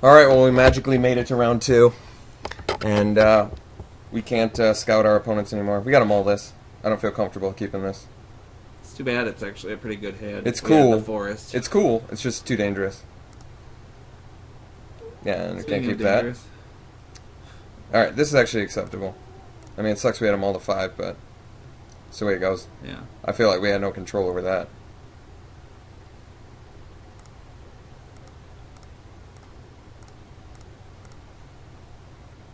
Alright, well, we magically made it to round 2. And we can't scout our opponents anymore. We gotta mull this. I don't feel comfortable keeping this. It's too bad. It's actually a pretty good hand. It's cool. The forest. It's cool. It's just too dangerous. Yeah, and we can't keep that. Alright, this is actually acceptable. I mean, it sucks we had them all to 5, but it's the way it goes. Yeah. I feel like we had no control over that.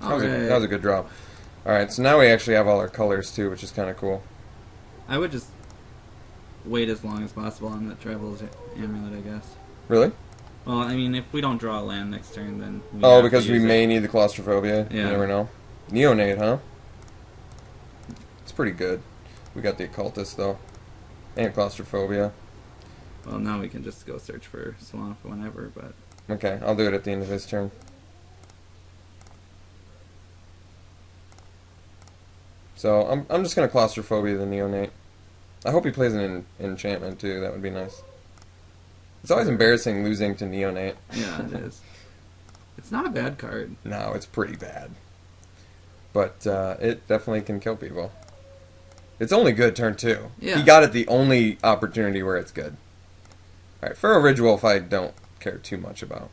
That was a good drop. Alright, so now we actually have all our colors too, which is kind of cool. I would just wait as long as possible on that Traveler's Amulet, I guess. Really? Well, I mean, if we don't draw a land next turn, then because we may need the Claustrophobia. Yeah. You never know. Neonate, huh? It's pretty good. We got the Occultist, though. And Claustrophobia. Well, now we can just go search for Swamp whenever, but... Okay, I'll do it at the end of his turn. So, I'm just going to Claustrophobia the Neonate. I hope he plays an enchantment, too. That would be nice. It's always embarrassing losing to Neonate. Yeah, it is. It's not a bad card. No, it's pretty bad. But it definitely can kill people. It's only good turn 2. Yeah. He got it the only opportunity where it's good. Alright, Pharaoh Ridgewolf I don't care too much about.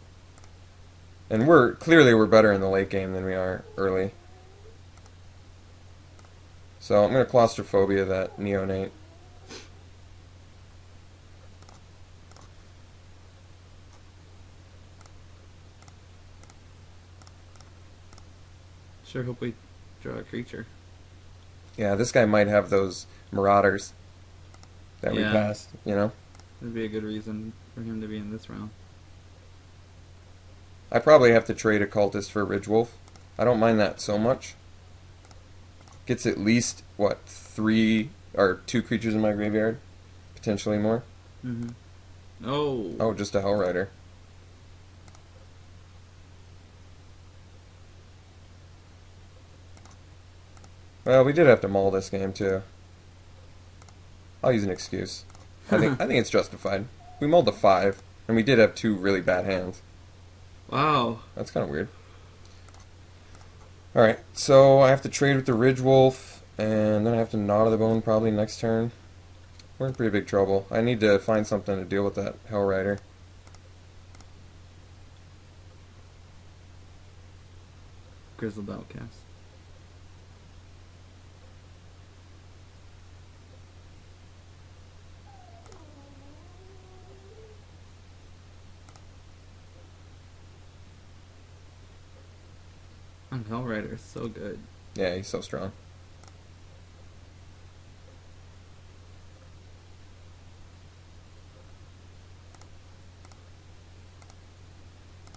And clearly we're better in the late game than we are early. So I'm going to Claustrophobia that Neonate. Sure hope we draw a creature. Yeah, this guy might have those Marauders that we passed, you know? That'd be a good reason for him to be in this round. I probably have to trade Occultist for Ridgewolf. I don't mind that so much. Gets at least, what, 3 or 2 creatures in my graveyard? Potentially more. Mm-hmm. Oh, just a Hellrider. Well, we did have to mull this game, too. I'll use an excuse. I think it's justified. We mulled the 5, and we did have 2 really bad hands. Wow. That's kind of weird. Alright, so I have to trade with the Ridgewolf, and then I have to Gnaw to the Bone probably next turn. We're in pretty big trouble. I need to find something to deal with that Hellrider. Grizzled Outcast. Hellrider is so good. Yeah, he's so strong.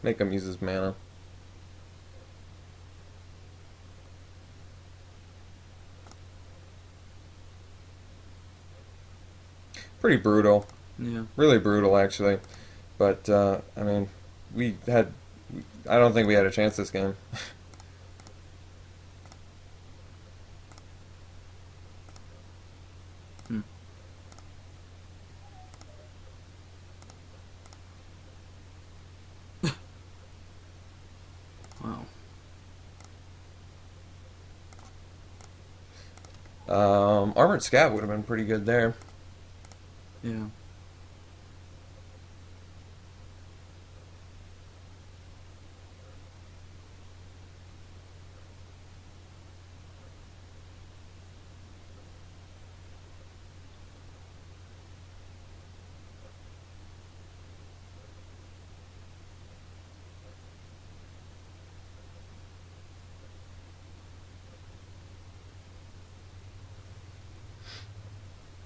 Make him use his mana. Pretty brutal. Yeah. Really brutal, actually. But, I mean, I don't think we had a chance this game. Wow. Armored Scav would have been pretty good there. Yeah.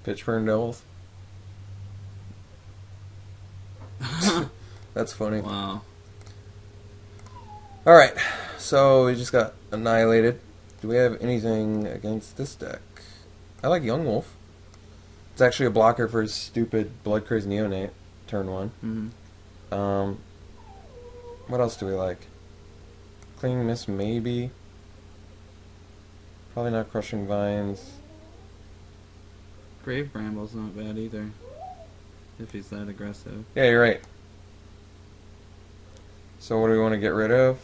Pitchburn Devils. That's funny. Wow. Alright, so we just got annihilated. Do we have anything against this deck? I like Young Wolf. It's actually a blocker for his stupid Blood Crazed Neonate, turn 1. Mm-hmm. What else do we like? Clinging Mist, maybe. Probably not Crushing Vines. Grave Bramble's not bad either, if he's that aggressive. Yeah, you're right. So what do we want to get rid of?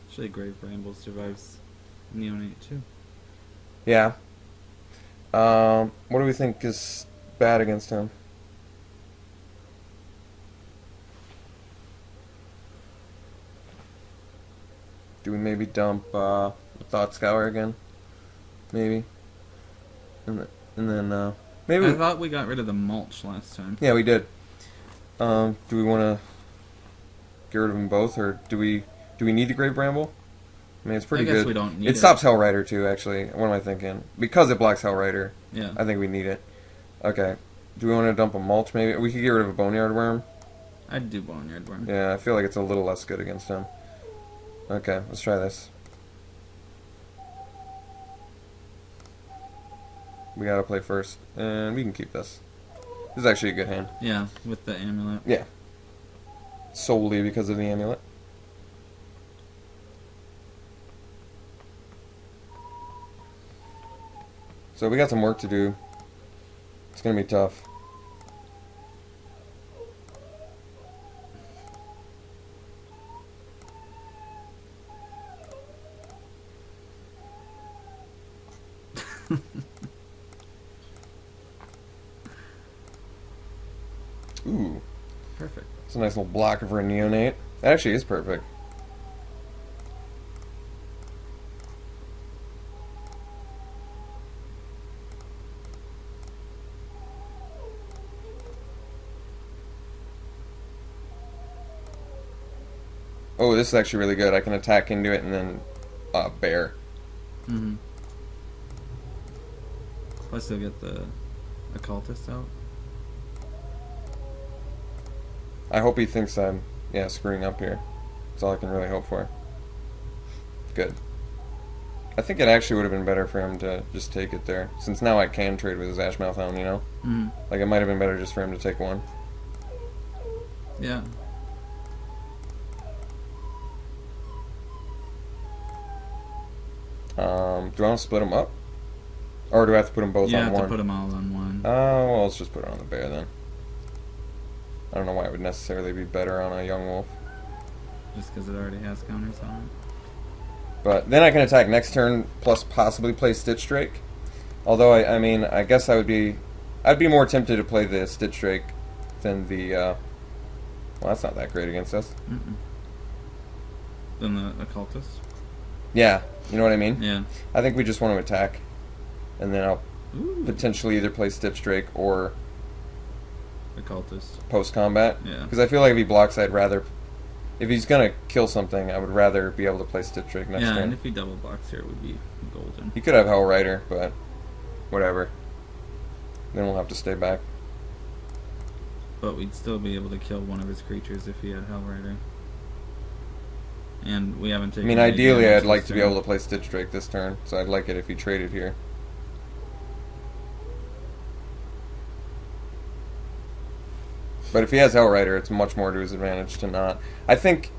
Actually, Grave Bramble survives Neonate too. Yeah. What do we think is bad against him? Do we maybe dump Thought Scour again? Maybe. And then maybe. I thought we got rid of the mulch last time. Yeah, we did. Do we want to get rid of them both, or do we need the Grave Bramble? I mean, it's pretty good. We don't need it. Stops Hellrider too, actually. What am I thinking? Because it blocks Hellrider. Yeah. I think we need it. Okay. Do we want to dump a mulch? Maybe we could get rid of a Boneyard Worm. I'd do Boneyard Worm. Yeah, I feel like it's a little less good against him. Okay, let's try this. We gotta play first, and we can keep this. This is actually a good hand. Yeah, with the amulet. Yeah. Solely because of the amulet. So we got some work to do. It's gonna be tough. Ooh. Perfect. It's a nice little blocker for a neonate. That actually is perfect. Oh, this is actually really good. I can attack into it and then bear. Mm-hmm. Plus they'll get the occultist out. I hope he thinks I'm, screwing up here. That's all I can really hope for. Good. I think it actually would have been better for him to just take it there, since now I can trade with his Ashmouth Helm, you know? Mm-hmm. Like, it might have been better just for him to take one. Yeah. Do I want to split them up? Or do I have to put them both on one? Yeah, have to put them all on one. Oh, well, let's just put it on the bear then. I don't know why it would necessarily be better on a young wolf. Just because it already has counters on it. But then I can attack next turn, plus possibly play Stitch Drake. Although, I mean, I guess I'd be more tempted to play the Stitch Drake than the, well, that's not that great against us. Mm-mm. Than the occultist? Yeah, you know what I mean? Yeah. I think we just want to attack. And then I'll potentially either play Stitch Drake or occultist post-combat. Yeah. Because I feel like if he blocks, I'd rather... If he's going to kill something, I would rather be able to play Stitch Drake next turn. Yeah, and if he double blocks here, it would be golden. He could have Hellrider, but whatever. Then we'll have to stay back. But we'd still be able to kill one of his creatures if he had Hellrider. And we haven't taken... I mean, ideally, I'd like to be able to play Stitch Drake this turn, so I'd like it if he traded here. But if he has Hellrider, it's much more to his advantage to not. I think...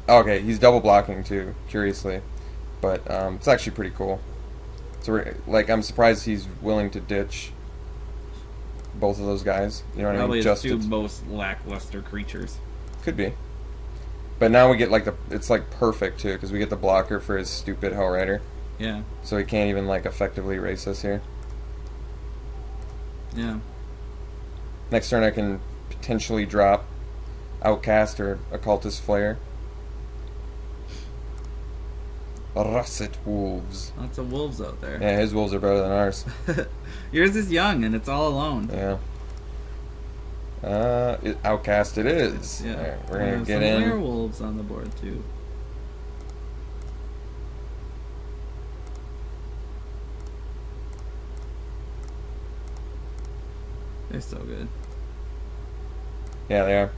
Okay, he's double blocking too, curiously. But it's actually pretty cool. So, I'm surprised he's willing to ditch both of those guys. You know what I mean? Probably his two most lackluster creatures. Could be. But now we get, it's, perfect, too, because we get the blocker for his stupid Hellrider. Yeah. So he can't even, effectively race us here. Yeah. Next turn I can potentially drop Outcast or Occultist Flare. Russet Wolves. Lots of wolves out there. Yeah, his wolves are better than ours. Yours is young and it's all alone. Yeah. Outcast it is. Yeah. Right, we're gonna get some in. werewolves on the board too. They're so good. Yeah, they are.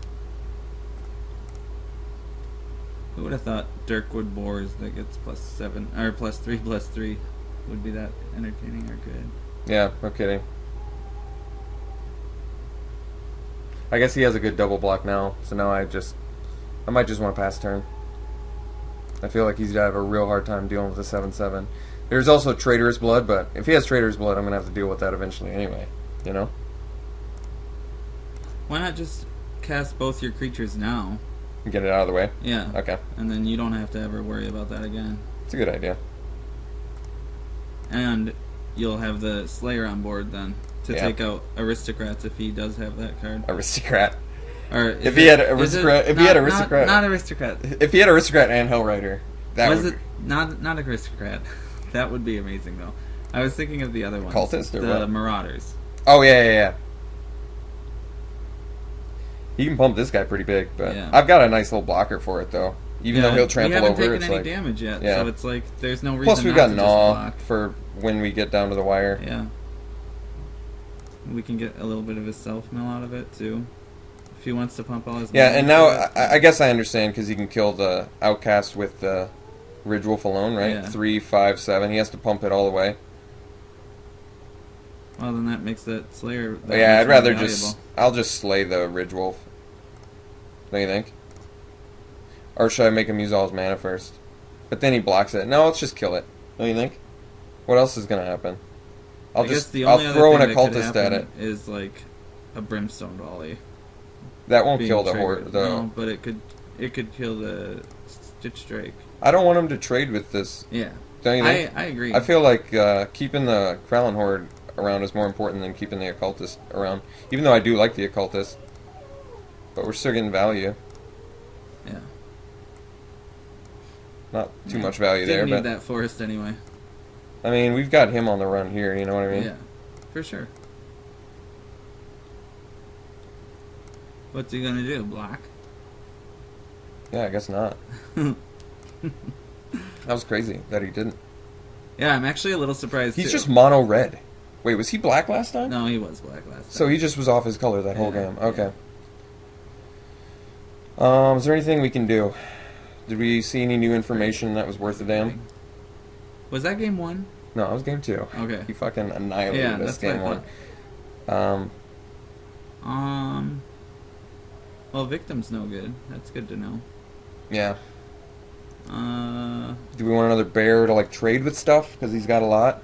Who would have thought Dirkwood Boars that gets +7 or +3/+3 would be that entertaining or good? Yeah, no kidding. I guess he has a good double block now, so now I might just want to pass turn. I feel like he's gonna have a real hard time dealing with the 7/7. There's also Traitorous Blood, but if he has Traitorous Blood, I'm gonna have to deal with that eventually anyway. You know? Why not just cast both your creatures now. Get it out of the way? Yeah. Okay. And then you don't have to ever worry about that again. It's a good idea. And you'll have the Slayer on board then to take out Aristocrats if he does have that card. Aristocrat. Or if he had Aristocrat, not Aristocrat. If he had Aristocrat and Hellrider, that was would it not Aristocrat? That would be amazing though. I was thinking of the other ones. Cultist or the what? Marauders. Oh yeah. He can pump this guy pretty big, but I've got a nice little blocker for it though. Even though he'll trample over, we haven't taken any damage yet, so it's like there's no reason. Plus, we've got to Gnaw for when we get down to the wire. Yeah, we can get a little bit of his self mill out of it too, if he wants to pump all his. Yeah, and now I guess I understand because he can kill the Outcast with the Ridgewolf alone, right? Yeah. 3, 5, 7. He has to pump it all the way. Well, then that makes that Slayer. Yeah, I'd rather I'll just slay the Ridgewolf. Don't you think? Or should I make him use all his mana first? But then he blocks it. No, let's just kill it. Don't you think? What else is gonna happen? I'll throw an Occultist at it. Is like a Brimstone Volley. That won't kill the Horde, though. No, but it could kill the Stitch Drake. I don't want him to trade with this. Yeah. Don't you think? I agree. I feel like keeping the Kralin Horde around is more important than keeping the Occultist around. Even though I do like the Occultist. But we're still getting value. Yeah. Not too much value there, Didn't but... need that forest anyway. I mean, we've got him on the run here, you know what I mean? Yeah, for sure. What's he gonna do, block? Yeah, I guess not. That was crazy that he didn't. Yeah, I'm actually a little surprised, He's just mono red. Wait, was he black last time? No, he was black last time. So he just was off his color that whole game. Okay. Is there anything we can do? Did we see any new information that was worth a damn? Was that game 1? No, it was game 2. Okay. He fucking annihilated us game 1. Well, Victim's no good. That's good to know. Yeah. Do we want another bear to, like, trade with stuff? Because he's got a lot?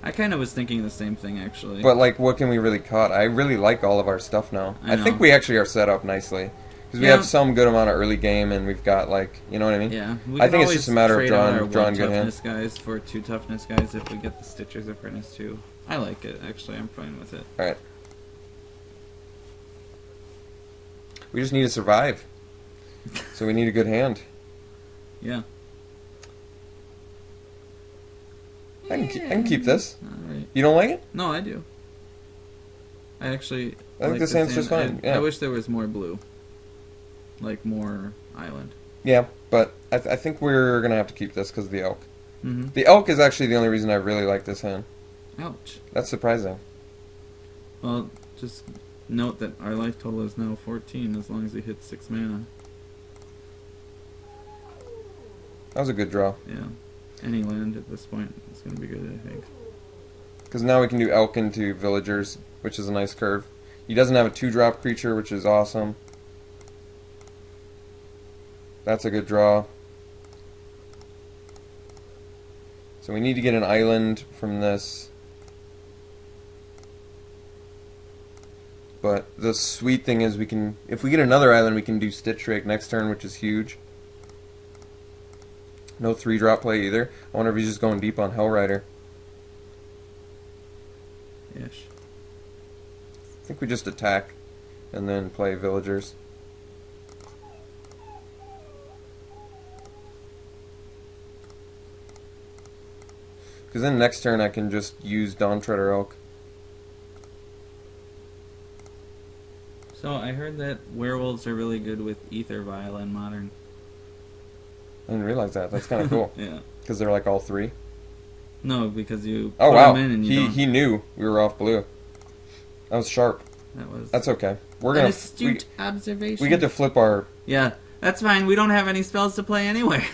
I kind of was thinking the same thing, actually. But, like, what can we really cut? I really like all of our stuff now. I think we actually are set up nicely. Because we have some good amount of early game, and we've got, like, you know what I mean? Yeah. I think it's just a matter of drawing good hands. Guys for 2 toughness guys if we get the Stitcher's Apprentice too. I like it, actually. I'm fine with it. Alright. We just need to survive. So we need a good hand. I can keep this. Alright. You don't like it? No, I do. I think this hand's just fine. I wish there was more blue. Like more island. Yeah, but I think we're going to have to keep this because of the elk. Mm-hmm. The elk is actually the only reason I really like this hand. Ouch. That's surprising. Well, just note that our life total is now 14 as long as he hits 6 mana. That was a good draw. Yeah. Any land at this point is going to be good, I think. Because now we can do elk into villagers, which is a nice curve. He doesn't have a 2-drop creature, which is awesome. That's a good draw. So we need to get an island from this. But the sweet thing is if we get another island, we can do Stitch Drake next turn, which is huge. No 3-drop play either. I wonder if he's just going deep on Hellrider. Ish. I think we just attack and then play villagers. Because then next turn I can just use Dawntreader Elk. So I heard that werewolves are really good with Ether Vial in Modern. I didn't realize that. That's kind of cool. Yeah. Because they're like all 3. No, because you put them in and he knew we were off blue. That was sharp. That's okay. We're gonna astute observation. We get to flip our. Yeah, that's fine. We don't have any spells to play anyway.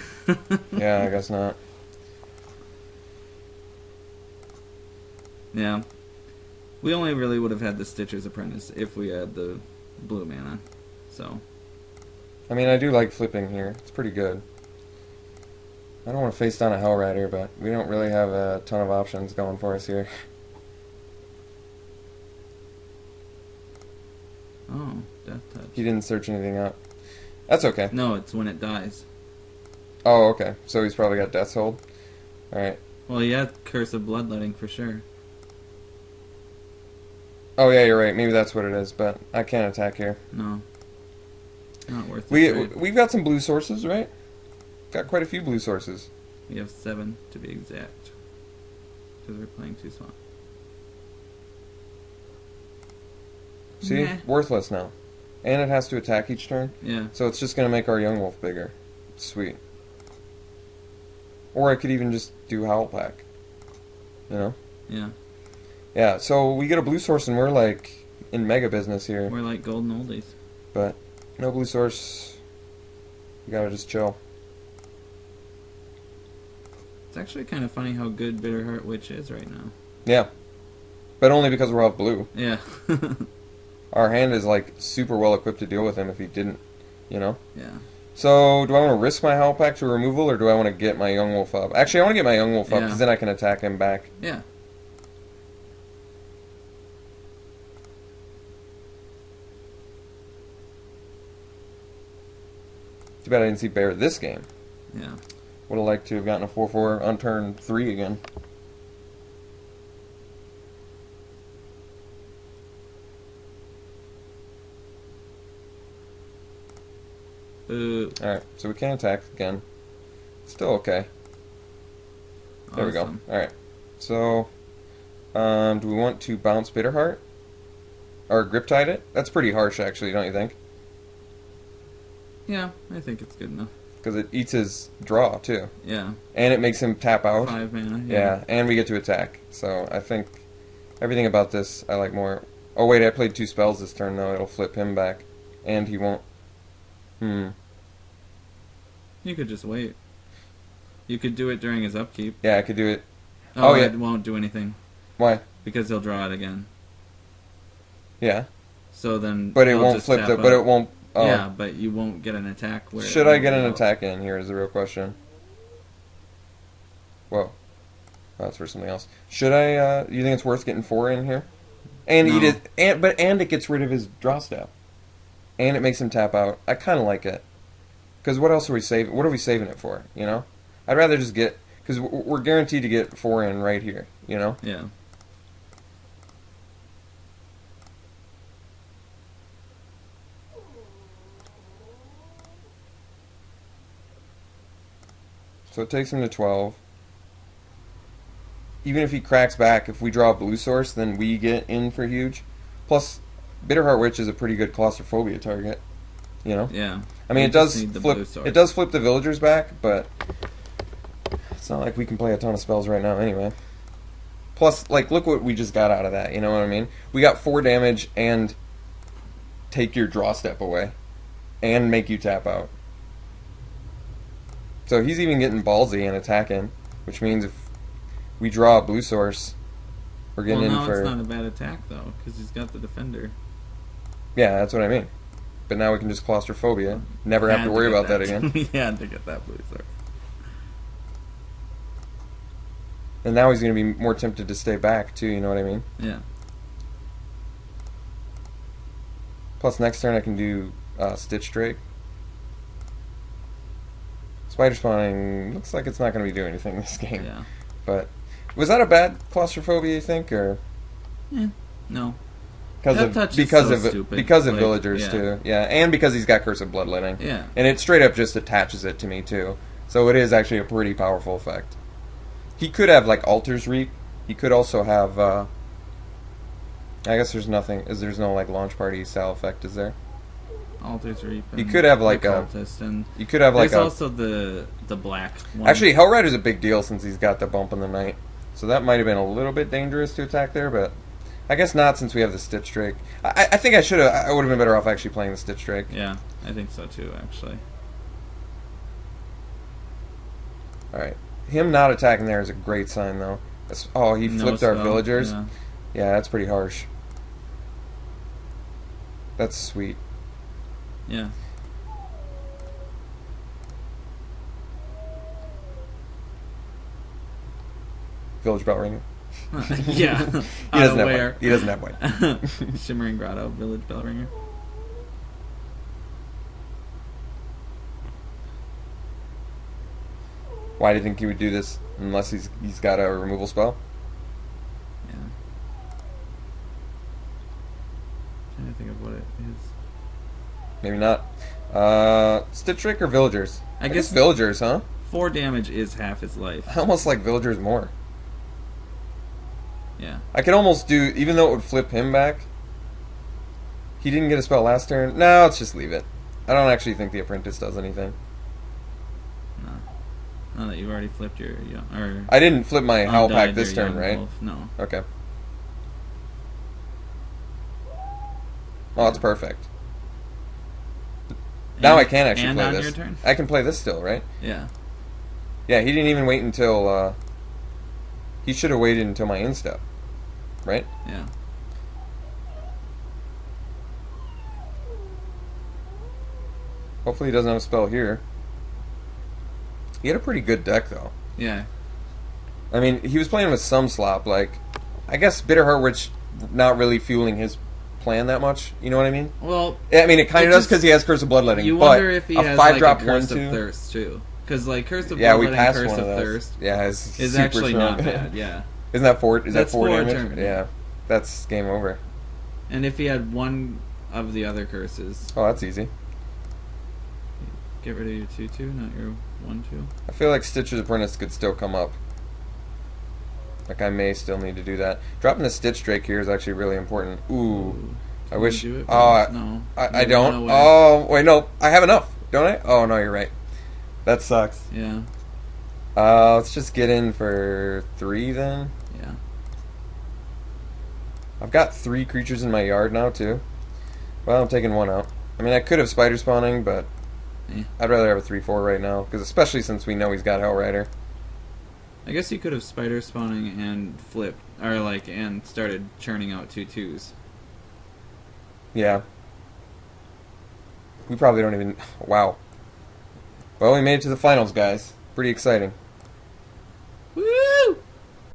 Yeah, I guess not. Yeah. We only really would have had the Stitcher's Apprentice if we had the blue mana. So. I mean, I do like flipping here. It's pretty good. I don't want to face down a Hellrider, but we don't really have a ton of options going for us here. Oh, Death touch. He didn't search anything up. That's okay. No, it's when it dies. Oh, okay. So he's probably got Death's Hold. Alright. Well, he has Curse of Bloodletting for sure. Oh, yeah, you're right. Maybe that's what it is, but I can't attack here. No. Not worth it. We've got some blue sources, right? Got quite a few blue sources. We have 7, to be exact. Because we're playing 2 swamp. See? Nah. Worthless now. And it has to attack each turn. Yeah. So it's just going to make our Young Wolf bigger. Sweet. Or I could even just do Howl Pack. You know? Yeah. Yeah, so we get a blue source and we're like in mega business here. We're like golden oldies. But no blue source. You gotta just chill. It's actually kind of funny how good Bitterheart Witch is right now. Yeah. But only because we're off blue. Yeah. Our hand is like super well equipped to deal with him if he didn't, you know? Yeah. So, do I want to risk my Howl Pack to removal, or do I want to get my Young Wolf up? Actually, I want to get my Young Wolf up, because then I can attack him back. Yeah. Too bad I didn't see Bear this game. Yeah. Would have liked to have gotten a 4/4 on turn 3 again. Alright, so we can't attack again. Still okay. There we go. Alright. So, do we want to bounce Bitterheart? Or Grip-Tide it? That's pretty harsh, actually, don't you think? Yeah, I think it's good enough. Because it eats his draw, too. Yeah. And it makes him tap out. 5 mana, yeah, and we get to attack. So, I think everything about this I like more. Oh, wait, I played 2 spells this turn, though. It'll flip him back. And he won't. You could just wait. You could do it during his upkeep. Yeah, I could do it. Oh, yeah. It won't do anything. Why? Because he'll draw it again. Yeah. So then. But it won't flip the. But it won't. Oh. Yeah, but you won't get an attack. Where should I get an attack in here? Is the real question. Whoa. Oh, that's for something else. Should I? You think it's worth getting 4 in here? And eat it. And it gets rid of his draw step. And it makes him tap out. I kind of like it. Because what else are we saving? What are we saving it for? You know, I'd rather just get, because we're guaranteed to get 4 in right here. You know. Yeah. So it takes him to 12. Even if he cracks back, if we draw a blue source, then we get in for huge. Plus, Bitterheart Witch is a pretty good claustrophobia target. You know? Yeah. I mean, it does flip the villagers back, but it's not like we can play a ton of spells right now anyway. Plus, like, look what we just got out of that, you know what I mean? We got 4 damage and take your draw step away. And make you tap out. So he's even getting ballsy and attacking, which means if we draw a blue source, we're getting in for... it's not a bad attack, though, because he's got the defender. Yeah, that's what I mean. But now we can just claustrophobia. Never have to worry about that again. We had to get that blue source. And now he's going to be more tempted to stay back, too, you know what I mean? Yeah. Plus, next turn I can do Stitch Drake. Spider Spawning looks like it's not going to be doing anything this game. Yeah. But, was that a bad claustrophobia, you think, or...? Yeah, no. Because of villagers, too. Yeah, and because he's got Curse of Bloodletting. Yeah. And it straight up just attaches it to me, too. So it is actually a pretty powerful effect. He could have, like, Altar's Reap. He could also have, I guess there's nothing, there's no, like, launch party style effect, is there? Altar's Reap. You could have, like, you could have, like, there's also the black one. Actually, Hellrider's a big deal since he's got the bump in the night. So that might have been a little bit dangerous to attack there, but I guess not since we have the Stitch Drake. I think I would have been better off actually playing the Stitch Drake. Yeah, I think so too, actually. Alright. Him not attacking there is a great sign, though. Oh, he flipped our villagers? Yeah, that's pretty harsh. That's sweet. Yeah. Village Bell Ringer. Yeah. He doesn't have white. He doesn't have white. Shimmering Grotto, Village Bell Ringer. Why do you think he would do this unless he's got a removal spell? Yeah. I'm trying to think of what it is. Maybe not. Stitch Drake or Villagers? I guess Villagers, huh? 4 damage is half his life. I almost like Villagers more. Yeah. I could almost do, even though it would flip him back. He didn't get a spell last turn. No, let's just leave it. I don't actually think the Apprentice does anything. No. Now that you've already flipped your... Or I didn't flip my Howl Pack this turn, right? Wolf. No. Okay. Oh, that's perfect. Now I can actually play this. Your turn? I can play this still, right? Yeah. Yeah, he didn't even wait until... he should have waited until my instep. Right? Yeah. Hopefully he doesn't have a spell here. He had a pretty good deck, though. Yeah. I mean, he was playing with some slop. Like, I guess Bitterheart, which not really fueling his plan that much. You know what I mean? Well, I mean, it kind of does because he has Curse of Bloodletting. You wonder if he has like a Curse of Thirst too, because like Curse of Bloodletting, Curse of Thirst, is actually not bad. Yeah, isn't that 4? Is that 4 damage? Turn. Yeah, that's game over. And if he had one of the other curses, oh, that's easy. Get rid of your 2/2, not your 1/2. I feel like Stitcher's Apprentice could still come up. Like I may still need to do that. Dropping the Stitch Drake here is actually really important. Ooh. I wish. Do it, no, I don't. Oh wait, no, I have enough, don't I? Oh no, you're right. That sucks. Yeah. Let's just get in for 3 then. Yeah. I've got 3 creatures in my yard now too. Well, I'm taking 1 out. I mean, I could have Spider Spawning, but I'd rather have a 3/4 right now, because especially since we know he's got Hellrider. I guess you could have Spider Spawning and flipped, or like, and started churning out 2/2s. Yeah. We probably don't even... Wow. Well, we made it to the finals, guys. Pretty exciting.